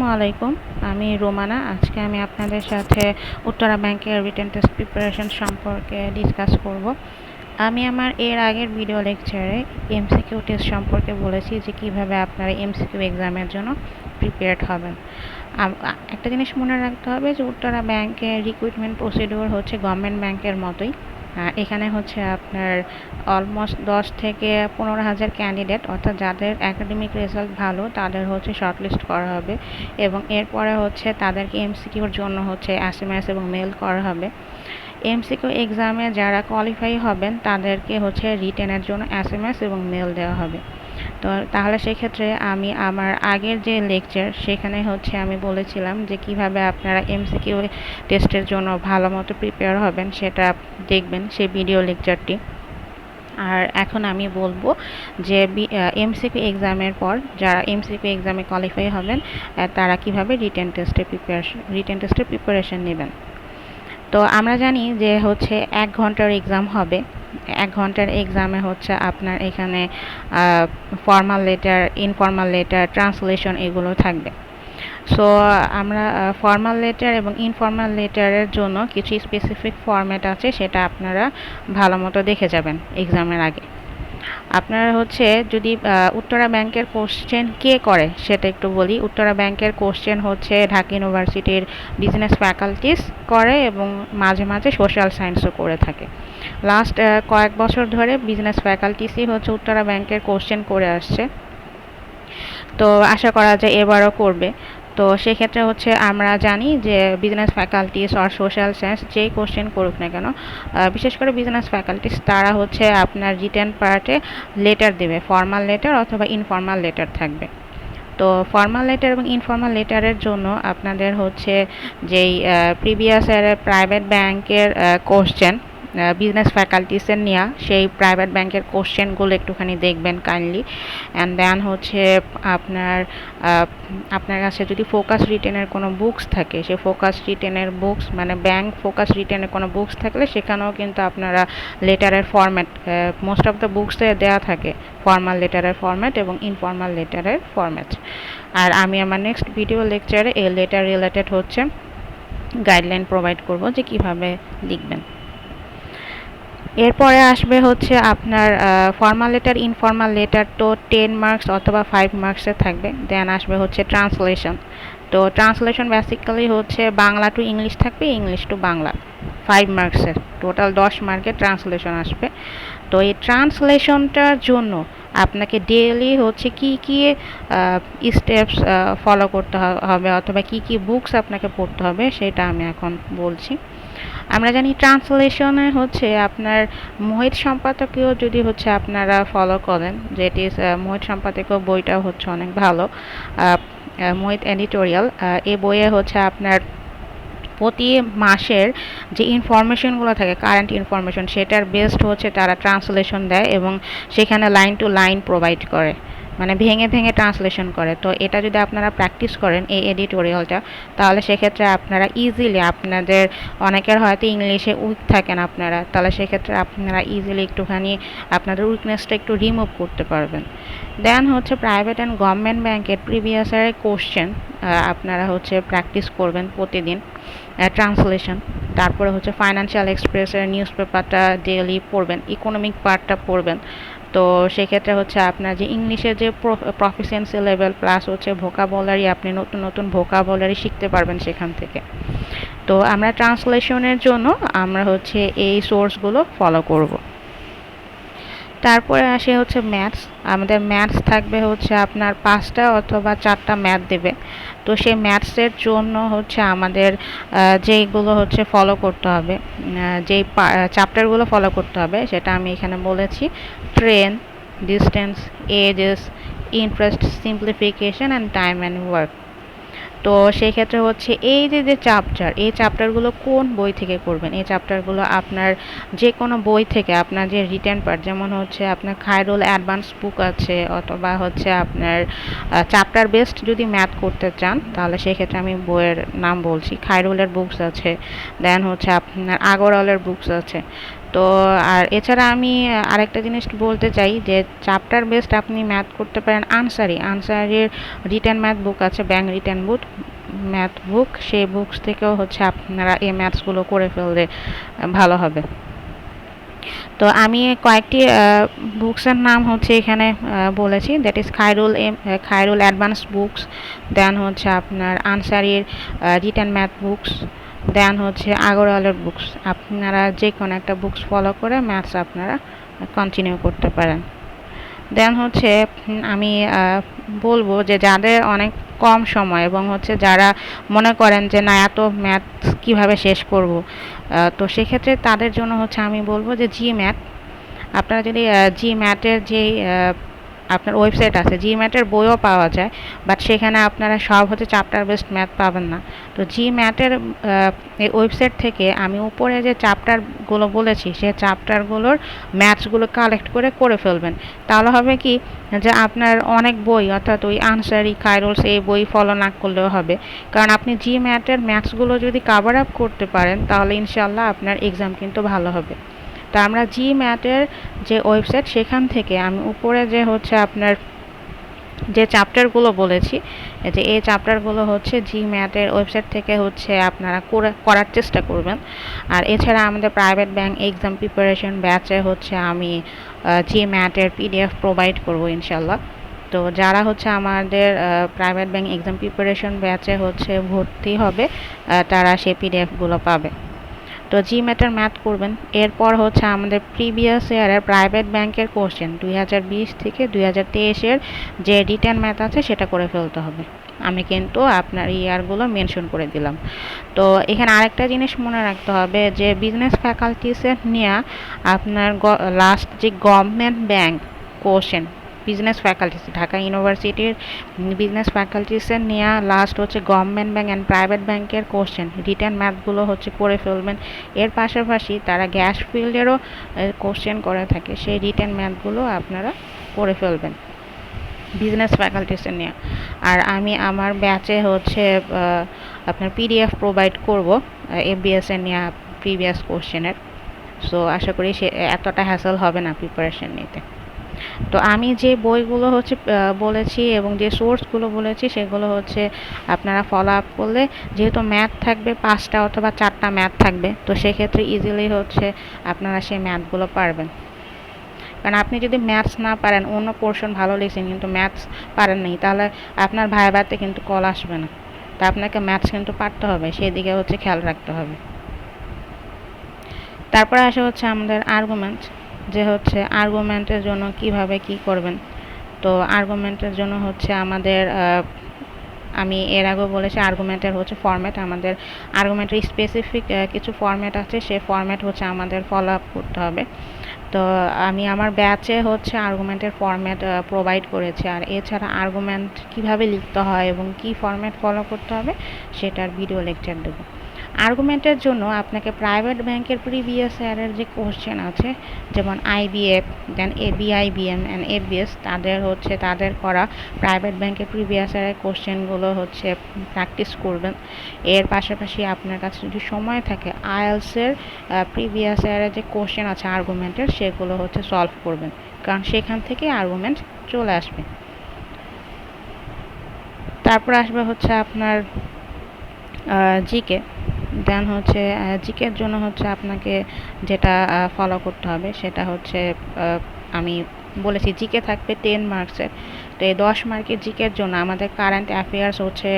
আসসালামু আলাইকুম। আমি রোমানা। আজকে আমি আপনাদের সাথে উত্তরা ব্যাংকের রিটেন টেস্ট প্রিপারেশন সম্পর্কে ডিসকাস করব। আমি আমার এর আগের ভিডিও লেকচারে এমসিকিউ টেস্ট সম্পর্কে বলেছি যে কিভাবে আপনারা এমসিকিউ এক্সামের জন্য প্রিপেয়ার্ড হবেন। একটা জিনিস মনে রাখতে হবে যে উত্তরা ব্যাংকের রিক্রুটমেন্ট প্রসিডিওর হচ্ছে গভর্নমেন্ট ব্যাংকের মতোই। এখানে হচ্ছে আপনার অলমোস্ট 10 থেকে 15,000 ক্যান্ডিডেট, অর্থাৎ যাদের একাডেমিক রেজাল্ট ভালো তাদের হচ্ছে শর্টলিস্ট করা হবে এবং এরপরে হচ্ছে তাদেরকে এমসিকিউর জন্য হচ্ছে এসএমএস এবং মেল করা হবে। এমসিকিউ এক্সামে যারা কোয়ালিফাই হবেন তাদেরকে হচ্ছে রিটেনের জন্য এসএমএস এবং মেল দেওয়া হবে। তো তাহলে সেক্ষেত্রে আমি আমার আগের যে লেকচার সেখানে হচ্ছে আমি বলেছিলাম যে কিভাবে আপনারা এমসিকিউ টেস্টের জন্য ভালো মতো প্রিপেয়ার হবেন, সেটা দেখবেন সেই ভিডিও লেকচারটি। আর এখন আমি বলবো যে এমসিকিউ এক্সামের পর যারা এমসিকিউ এক্সামে কোয়ালিফাই হবেন তারা কিভাবে রিটেন টেস্টের প্রিপারেশন নেবেন। তো আমরা জানি যে হচ্ছে 1 ঘন্টার এক্সাম হবে। 1 ঘন্টার এক্সামে হচ্ছে আপনার এখানে formal letter, informal letter, translation এগুলো থাকবে। সো আমরা ফর্মাল লেটার এবং ইনফর্মাল লেটারের জন্য কিছু স্পেসিফিক ফরম্যাট আছে, সেটা আপনারা ভালো মতো দেখে যাবেন এক্সামের আগে। আপনারা হচ্ছে যদি উত্তরা ব্যাংকের কোশ্চেন কে করে সেটা একটু বলি। উত্তরা ব্যাংকের কোশ্চেন হচ্ছে ঢাকা ইউনিভার্সিটির বিজনেস ফ্যাকাল্টিস করে এবং মাঝে মাঝে সোশ্যাল সায়েন্সও করে থাকে। লাস্ট কয়েক বছর ধরে বিজনেস ফ্যাকাল্টিসই হচ্ছে উত্তরা ব্যাংকের কোশ্চেন করে আসছে, তো আশা করা যায় এবারও করবে। তো সেক্ষেত্রে হচ্ছে আমরা জানি যে বিজনেস ফ্যাকাল্টিস আর সোশ্যাল সায়েন্স যেই কোশ্চেন করুক না কেন, বিশেষ করে বিজনেস ফ্যাকাল্টিস তারা হচ্ছে আপনার রিটেন পার্টে লেটার দেবে, ফর্মাল লেটার অথবা ইনফর্মাল লেটার থাকবে। তো ফর্মাল লেটার এবং ইনফর্মাল লেটারের জন্য আপনাদের হচ্ছে যেই প্রিভিয়াস ইয়ারের প্রাইভেট ব্যাংকের কোশ্চেন বিজনেস ফ্যাকাল্টিসের নেওয়া সেই প্রাইভেট ব্যাংকের কোশ্চেনগুলো একটুখানি দেখবেন কাইন্ডলি। অ্যান্ড দেন হচ্ছে আপনার কাছে যদি ফোকাস রিটেনের কোনো বুকস থাকে, সেই ফোকাস রিটেনের বুকস মানে ব্যাংক ফোকাস রিটেনের কোনো বুকস থাকলে সেখানেও কিন্তু আপনারা লেটারের format, most of the books দেওয়া থাকে ফর্মাল লেটারের ফরম্যাট এবং ইনফর্মাল লেটারের ফরম্যাট। আর আমি আমার নেক্সট ভিডিও লেকচারে এই লেটার রিলেটেড হচ্ছে গাইডলাইন প্রোভাইড করব যে কিভাবে লিখবেন। এরপরে আসবে হচ্ছে আপনার ফর্মাল লেটার, ইনফর্মাল লেটার তো 10 মার্কস অথবা 5 মার্কসের থাকবে। দেন আসবে হচ্ছে ট্রান্সলেশন। তো ট্রান্সলেশন বেসিক্যালি হচ্ছে বাংলা টু ইংলিশ থাকবে, ইংলিশ টু বাংলা, 5 মার্কসের, টোটাল 10 মার্কের ট্রান্সলেশন আসবে। তো এই ট্রান্সলেশনটার জন্য আপনাকে ডেইলি হচ্ছে কি কি স্টেপস ফলো করতে হবে অথবা কি কি বুকস আপনাকে পড়তে হবে সেটা আমি এখন বলছি। আমরা জানি ট্রান্সলেশনে হচ্ছে আপনার মোহিত সম্পাদকীয় যদি হচ্ছে আপনারা ফলো করেন, যেটি মোহিত সম্পাদকীয় বইটা হচ্ছে অনেক ভালো, মোহিত এডিটোরিয়াল। এই বইয়ে হচ্ছে আপনার প্রতি মাসের যে ইনফরমেশনগুলো থাকে কারেন্ট ইনফরমেশন, সেটার বেস্ট হচ্ছে তারা ট্রান্সলেশন দেয় এবং সেখানে লাইন টু লাইন প্রোভাইড করে, মানে ভেঙে ভেঙে ট্রান্সলেশন করে। তো এটা যদি আপনারা প্র্যাকটিস করেন এই এডিটোরিয়ালটা, তাহলে সেক্ষেত্রে আপনারা ইজিলি, আপনাদের অনেকের হয়তো ইংলিশে উইক থাকেন আপনারা, তাহলে সেক্ষেত্রে আপনারা ইজিলি একটুখানি আপনাদের উইকনেসটা একটু রিমুভ করতে পারবেন। দেন হচ্ছে প্রাইভেট অ্যান্ড গভর্নমেন্ট ব্যাংকের প্রিভিয়াস ইয়ারের কোশ্চেন আপনারা হচ্ছে প্র্যাকটিস করবেন প্রতিদিন, ট্রান্সলেশন। তারপরে হচ্ছে ফাইন্যান্সিয়াল এক্সপ্রেসের নিউজ পেপারটা ডেইলি পড়বেন, ইকোনমিক পার্টটা পড়বেন। তো সেক্ষেত্রে হচ্ছে আপনার যে ইংলিশের যে প্রফিসিয়েন্সি লেভেল প্লাস হচ্ছে ভোকাবুলারি, আপনি নতুন নতুন ভোকাবুলারি শিখতে পারবেন সেখান থেকে। তো আমরা ট্রান্সলেশনের জন্য আমরা হচ্ছে এই সোর্সগুলো ফলো করব। তারপরে আসে হচ্ছে ম্যাথস। আমাদের ম্যাথস থাকবে হচ্ছে আপনার 5টা অথবা 4টা ম্যাথ দেবে। তো সেই ম্যাথসের জন্য হচ্ছে আমাদের যেইগুলো হচ্ছে ফলো করতে হবে, যেই চ্যাপ্টারগুলো ফলো করতে হবে সেটা আমি এখানে বলেছি: train, distance, ages, interest, simplification and time and work. তো সেই ক্ষেত্রে হচ্ছে এই যে চ্যাপ্টার, এই চ্যাপ্টারগুলো কোন বই থেকে করবেন? এই চ্যাপ্টারগুলো আপনার যে কোনো বই থেকে, আপনার যে রিটেন পার্ট, যেমন হচ্ছে আপনার খায়রুল অ্যাডভান্স বুক আছে, অথবা হচ্ছে আপনার চ্যাপ্টার বেসড যদি ম্যাথ করতে চান তাহলে সেক্ষেত্রে আমি বইয়ের নাম বলছি, খায়রুলের বুকস আছে, দেন হচ্ছে আপনার আগরওয়ালের বুকস আছে। তো আর এছাড়া আমি আরেকটা জিনিস বলতে চাই যে চ্যাপ্টার বেসড আপনি ম্যাথ করতে পারেন আনসারির রিটেন ম্যাথ বুক আছে, ব্যাংক রিটেন বুক ম্যাথ বুক, সেই বুকস থেকেও হচ্ছে আপনারা এই ম্যাথসগুলো করে ফেললে ভালো হবে। তো আমি কয়েকটি বুকসের নাম হচ্ছে এখানে বলেছি, that is Khairul advance books, then হচ্ছে আপনার আনসারির রিটেন ম্যাথ বুকস, দেন হচ্ছে আগরওয়ালের বুকস। আপনারা যে কোনো একটা বুকস ফলো করে ম্যাথস আপনারা কন্টিনিউ করতে পারেন। দেন হচ্ছে আমি বলবো যে যাদের অনেক কম সময় এবং হচ্ছে যারা মনে করেন যে না এত ম্যাথ কীভাবে শেষ করব, তো সেক্ষেত্রে তাদের জন্য হচ্ছে আমি বলবো যে জিম্যাথ। আপনারা যদি জিম্যাথের যেই আপনার ওয়েবসাইট আছে, জিম্যাথের বইও পাওয়া যায়, বাট সেখানে আপনারা সব হচ্ছে চ্যাপ্টার বেসড ম্যাথ পাবেন না। তো জিম্যাথের এই ওয়েবসাইট থেকে আমি উপরে যে চ্যাপ্টারগুলো বলেছি সেই চ্যাপ্টারগুলোর ম্যাথসগুলো কালেক্ট করে ফেলবেন। তাহলে হবে কি যে আপনার অনেক বই অর্থাৎ ওই আনসারি খায়রুলস এই বই ফলো না করলেও হবে, কারণ আপনি জিম্যাথের ম্যাথসগুলো যদি কাভার আপ করতে পারেন তাহলে ইনশাল্লাহ আপনার এক্সাম কিন্তু ভালো হবে। তো আমরা জিম্যাথের যে ওয়েবসাইট সেখান থেকে আমি উপরে যে হচ্ছে আপনার যে চ্যাপ্টারগুলো বলেছি, যে এই চ্যাপ্টারগুলো হচ্ছে জিম্যাথের ওয়েবসাইট থেকে হচ্ছে আপনারা করার চেষ্টা করবেন। আর এছাড়া আমাদের প্রাইভেট ব্যাংক এক্সাম প্রিপারেশন ব্যাচে হচ্ছে আমি জিম্যাথের পিডিএফ প্রোভাইড করব ইনশাল্লাহ। তো যারা হচ্ছে আমাদের প্রাইভেট ব্যাংক এক্সাম প্রিপারেশন ব্যাচে হচ্ছে ভর্তি হবে তারা সেই পিডিএফগুলো পাবে। তো জিম্যাথের ম্যাথ করবেন। এরপর হচ্ছে আমাদের প্রিভিয়াস ইয়ারের প্রাইভেট ব্যাংকের কোশ্চেন 2020 থেকে 2023-এর যে রিটেন ম্যাথ আছে সেটা করে ফেলতে হবে। আমি কিন্তু আপনার ইয়ারগুলো মেনশন করে দিলাম। তো এখানে আরেকটা জিনিস মনে রাখতে হবে যে বিজনেস ফ্যাকাল্টিসের নিয়ে আপনার লাস্ট যে government bank question business faculties Dhaka ইউনিভার্সিটির বিজনেস ফ্যাকাল্টিসের নেওয়া লাস্ট হচ্ছে গভর্নমেন্ট ব্যাংক অ্যান্ড প্রাইভেট ব্যাংকের কোশ্চেন রিটেন ম্যাথগুলো হচ্ছে করে ফেলবেন। এর পাশাপাশি তারা গ্যাস ফিল্ডেরও কোশ্চেন করে থাকে, সেই রিটেন ম্যাথগুলো আপনারা করে ফেলবেন বিজনেস ফ্যাকাল্টিসের নিয়ে। আর আমি আমার ব্যাচে হচ্ছে আপনার পিডিএফ প্রোভাইড করব এফবিএসের নেওয়া প্রিভিয়াস কোশ্চেনের। সো আশা করি সে এতটা হ্যাসেল হবে না প্রিপারেশন নিতে। তো আমি যে বইগুলো হচ্ছে বলেছি এবং যে সোর্সগুলো বলেছি সেগুলো হচ্ছে আপনারা ফলো আপ করলে, যেহেতু ম্যাথ থাকবে 5টা অথবা 4টা ম্যাথ থাকবে, তো সেক্ষেত্রে ইজিলি হচ্ছে আপনারা সেই ম্যাথগুলো পারবেন। কারণ আপনি যদি ম্যাথস না পারেন, অন্য পোর্শন ভালো লিখছেন কিন্তু ম্যাথস পারেন নাই, তাহলে আপনার ভাইভাতে কিন্তু কল আসবে না। তা আপনাকে ম্যাথস কিন্তু পারতে হবে, সেদিকে হচ্ছে খেয়াল রাখতে হবে। তারপরে আসে হচ্ছে আমাদের আর্গুমেন্ট, যে হচ্ছে আর্গুমেন্টের জন্য কিভাবে কি করবেন। তো আর্গুমেন্টের জন্য হচ্ছে আমাদের আমি এর আগেও বলেছি আর্গুমেন্টের হচ্ছে ফরম্যাট, আমাদের আর্গুমেন্টের স্পেসিফিক কিছু ফরম্যাট আছে, সেই ফরম্যাট হচ্ছে আমাদের ফলো আপ করতে হবে। তো আমি আমার ব্যাচে হচ্ছে আর্গুমেন্টের ফরম্যাট প্রোভাইড করেছি। আর এছাড়া আর্গুমেন্ট কিভাবে লিখতে হয় এবং কি ফরম্যাট ফলো করতে হবে সেটার ভিডিও লেকচার দেবো। আর্গুমেন্টের জন্য আপনাকে প্রাইভেট ব্যাংকের প্রিভিয়াস ইয়ারের যে কোশ্চেন আছে, যেমন আইবিএফ, দেন এবিআইবিএম অ্যান্ড এফবিএস, তাদের করা প্রাইভেট ব্যাংকের প্রিভিয়াস ইয়ারের কোশ্চেনগুলো হচ্ছে প্র্যাকটিস করবেন। এর পাশাপাশি আপনার কাছে যদি সময় থাকে আইএলসের প্রিভিয়াস ইয়ারের যে কোশ্চেন আছে আর্গুমেন্টের সেগুলো হচ্ছে সলভ করবেন, কারণ সেখান থেকে আর্গুমেন্ট চলে আসবে। তারপর আসবে হচ্ছে আপনার জিকে। দেন হচ্ছে জিকের জন্য হচ্ছে আপনাকে যেটা ফলো করতে হবে সেটা হচ্ছে আমি বলেছি জিকে থাকবে 10 মার্কসের। তো এই 10 মার্কের জিকের জন্য আমাদের কারেন্ট অ্যাফেয়ার্স হচ্ছে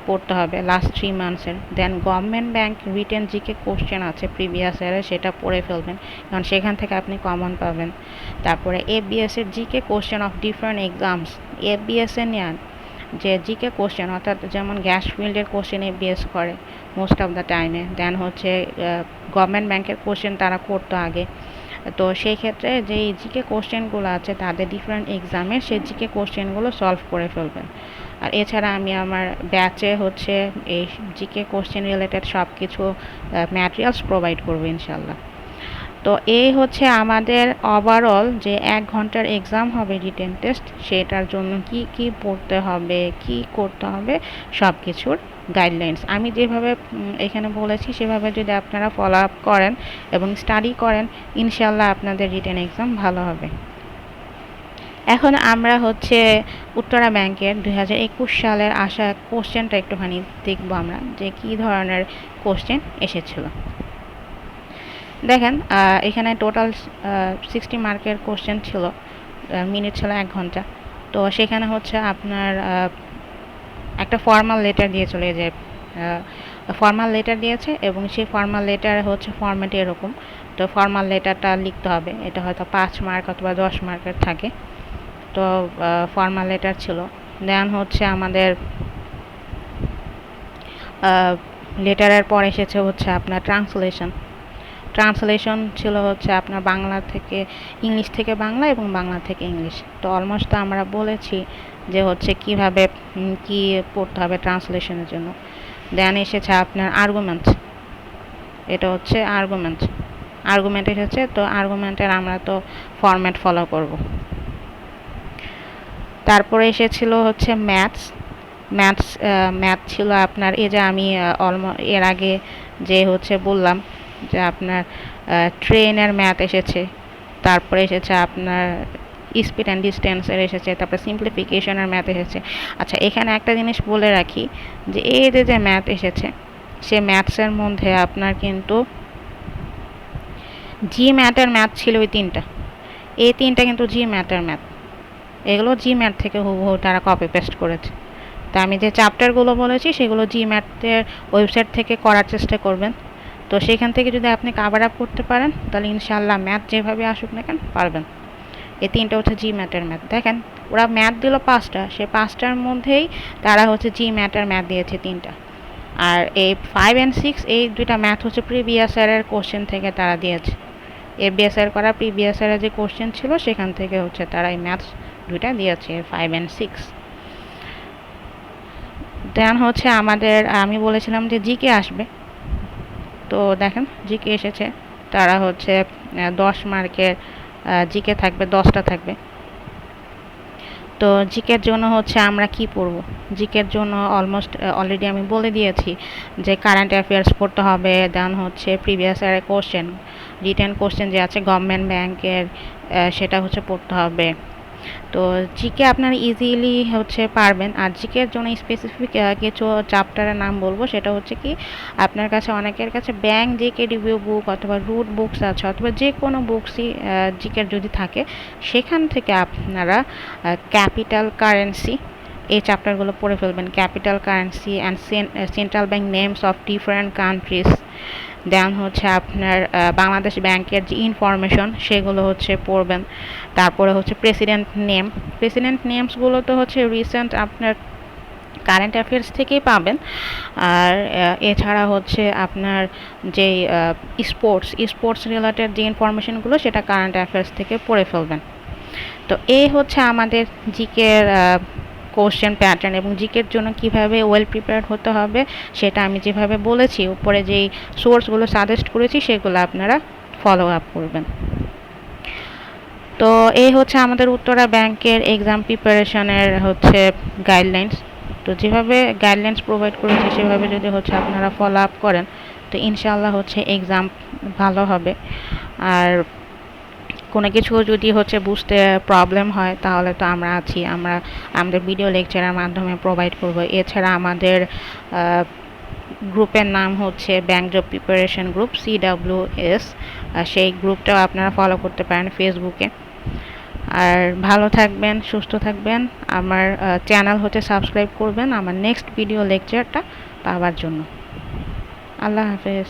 পড়তে হবে লাস্ট 3 মান্থসের। Then government bank written GK question আছে প্রিভিয়াস ইয়ারে, সেটা পড়ে ফেলবেন, কারণ সেখান থেকে আপনি কমন পাবেন। তারপরে এফবিএসের GK question of different exams, এফবিএসে নেন যে জিকে কোশ্চেন, অর্থাৎ যেমন গ্যাস ফিল্ডের কোশ্চেন এফবিএস করে মোস্ট অফ দ্য টাইমে। দেন হচ্ছে গভর্নমেন্ট ব্যাংকের কোশ্চেন তারা করতো আগে। তো সেই ক্ষেত্রে যে জিকে কোশ্চেনগুলো আছে তাদের ডিফারেন্ট এক্সামের সেই জিকে কোশ্চেনগুলো সলভ করে ফেলবেন। আর এছাড়া আমি আমার ব্যাচে হচ্ছে এই জিকে কোশ্চেন রিলেটেড সব কিছু ম্যাটেরিয়ালস প্রোভাইড করবো ইনশাল্লাহ। তো এই হচ্ছে আমাদের ওভারঅল যে 1 ঘন্টার এক্সাম হবে রিটেন টেস্ট, সেটার জন্য কি কি পড়তে হবে, কি করতে হবে, সব কিছুর গাইডলাইন্স আমি যেভাবে এখানে বলেছি সেভাবে যদি আপনারা ফলো আপ করেন এবং স্টাডি করেন, ইনশাল্লাহ আপনাদের রিটেন এক্সাম ভালো হবে। এখন আমরা হচ্ছে উত্তরা ব্যাংকের 2021 সালের আসা কোশ্চেনটা একটুখানি দেখব আমরা, যে কী ধরনের কোশ্চেন এসেছিল। দেখেন এখানে টোটাল 60 মার্কের কোশ্চেন ছিল, মিনিট ছিল 1 ঘন্টা। তো সেখানে হচ্ছে আপনার একটা ফর্মাল লেটার দিয়ে চলে যায়, ফর্মাল লেটার দিয়েছে এবং সেই ফর্মাল লেটার হচ্ছে ফর্ম্যাট এরকম। তো ফর্মাল লেটারটা লিখতে হবে, এটা হয়তো 5 মার্ক অথবা 10 মার্কের থাকে। তো ফর্মাল লেটার ছিল। দেন হচ্ছে আমাদের লেটারের পর এসেছে হচ্ছে আপনার ট্রান্সলেশন ছিল হচ্ছে আপনার বাংলা থেকে ইংলিশ থেকে বাংলা এবং বাংলা থেকে ইংলিশ। তো অলমোস্ট আমরা বলেছি যে হচ্ছে কিভাবে কি পড়তে হবে ট্রান্সলেশনের জন্য। দেন এসেছে আপনার আর্গুমেন্টস, এটা হচ্ছে আর্গুমেন্ট এসেছে। তো আর্গুমেন্টের আমরা তো ফরম্যাট ফলো করব। তারপরে এসেছিল হচ্ছে ম্যাথ ছিল আপনার, এই যে আমি এর আগে যে হচ্ছে বললাম যে আপনার ট্রেনের ম্যাথ এসেছে, তারপরে এসেছে আপনার স্পিড অ্যান্ড ডিস্টেন্সের এসেছে, তারপরে সিম্পলিফিকেশনের ম্যাথ এসেছে। আচ্ছা, এখানে একটা জিনিস বলে রাখি যে এই যে ম্যাথ এসেছে, সে ম্যাথসের মধ্যে আপনার কিন্তু জি ম্যাথের ম্যাথ ছিল ওই তিনটা, এই তিনটা কিন্তু জি ম্যাথের ম্যাথ, এগুলো জি ম্যাথ থেকে হুবহু তারা কপি পেস্ট করেছে। তা আমি যে চ্যাপ্টারগুলো বলেছি সেগুলো জি ম্যাথের ওয়েবসাইট থেকে করার চেষ্টা করবেন। তো সেখান থেকে যদি আপনি কাভার আপ করতে পারেন তাহলে ইনশাআল্লাহ ম্যাথ যেভাবে আসুক না কেন পারবেন। এই তিনটা হচ্ছে জি ম্যাথের ম্যাথ। দেখেন ওরা ম্যাথ দিল 5টা, সে 5টার মধ্যেই তারা হচ্ছে জি ম্যাথের ম্যাথ দিয়েছে 3টা। আর এই 5 and 6 এই দুইটা ম্যাথ হচ্ছে প্রিভিয়াস ইয়ারের কোশ্চেন থেকে তারা দিয়েছে। এফবিএস এর করা প্রিভিয়াস ইয়ারের যে কোশ্চেন ছিল সেখান থেকে হচ্ছে তারা এই ম্যাথস দুইটা দিয়েছে 5 and 6। দেন হচ্ছে আমাদের আমি বলেছিলাম যে জিকে আসবে, তো দেখেন জিকে এসেছে। তারা হচ্ছে 10 মার্কের জিকে থাকবে, 10টা থাকবে। তো জিকের জন্য হচ্ছে আমরা কি পড়ব, জিকের জন্য অলমোস্ট অলরেডি আমি বলে দিয়েছি যে কারেন্ট অ্যাফেয়ার্স পড়তে হবে। দেন হচ্ছে প্রিভিয়াস ইয়ারের কোশ্চেন, রিটেন কোশ্চেন যে আছে গভর্নমেন্ট ব্যাংকের, সেটা হচ্ছে পড়তে হবে। তো জিকে আপনারা ইজিলি হচ্ছে পারবেন। আর জিকের জন্য স্পেসিফিক কিছু চ্যাপ্টারের নাম বলবো, সেটা হচ্ছে কি আপনার কাছে অনেকের কাছে ব্যাংক জিকে রিভিউ বুক অথবা রুট বুকস আছে, অথবা যে কোনো বুকসই জিকের যদি থাকে সেখান থেকে আপনারা ক্যাপিটাল কারেন্সি এই চ্যাপ্টারগুলো পড়ে ফেলবেন। Capital currency and central bank names of different countries. Then হচ্ছে আপনার বাংলাদেশ ব্যাংকের যে ইনফরমেশন সেগুলো হচ্ছে পড়বেন। তারপরে হচ্ছে প্রেসিডেন্ট নেমসগুলো তো হচ্ছে রিসেন্ট আপনার কারেন্ট অ্যাফেয়ার্স থেকেই পাবেন। আর এছাড়া হচ্ছে আপনার যে স্পোর্টস রিলেটেড যে ইনফরমেশনগুলো সেটা কারেন্ট অ্যাফেয়ার্স থেকে পড়ে ফেলবেন। তো এই হচ্ছে আমাদের জিকের কোশ্চেন প্যাটার্ন, এবং জিকের জন্য কিভাবে ওয়েল প্রিপেয়ার্ড হতে হবে সেটা আমি যেভাবে বলেছি, উপরে যেই সোর্সগুলো সাজেস্ট করেছি সেগুলো আপনারা ফলো আপ করবেন। তো এই হচ্ছে আমাদের উত্তরা ব্যাংকের এক্সাম প্রিপারেশনের হচ্ছে গাইডলাইন্স। তো যেভাবে গাইডলাইন্স প্রোভাইড করেছি সেভাবে যদি হচ্ছে আপনারা ফলো আপ করেন তো ইনশাআল্লাহ হচ্ছে এক্সাম ভালো হবে। আর কোনো কিছু যদি হচ্ছে বুঝতে প্রবলেম হয় তাহলে তো আমরা আছি, আমরা আমাদের ভিডিও লেকচারের মাধ্যমে প্রোভাইড করব। এছাড়া আমাদের গ্রুপের নাম হচ্ছে bank job preparation group CWS, সেই গ্রুপটাও আপনারা ফলো করতে পারেন ফেসবুকে। আর ভালো থাকবেন, সুস্থ থাকবেন। আমার চ্যানেল হচ্ছে সাবস্ক্রাইব করবেন আমার নেক্সট ভিডিও লেকচারটা পাওয়ার জন্য। আল্লাহ হাফেজ।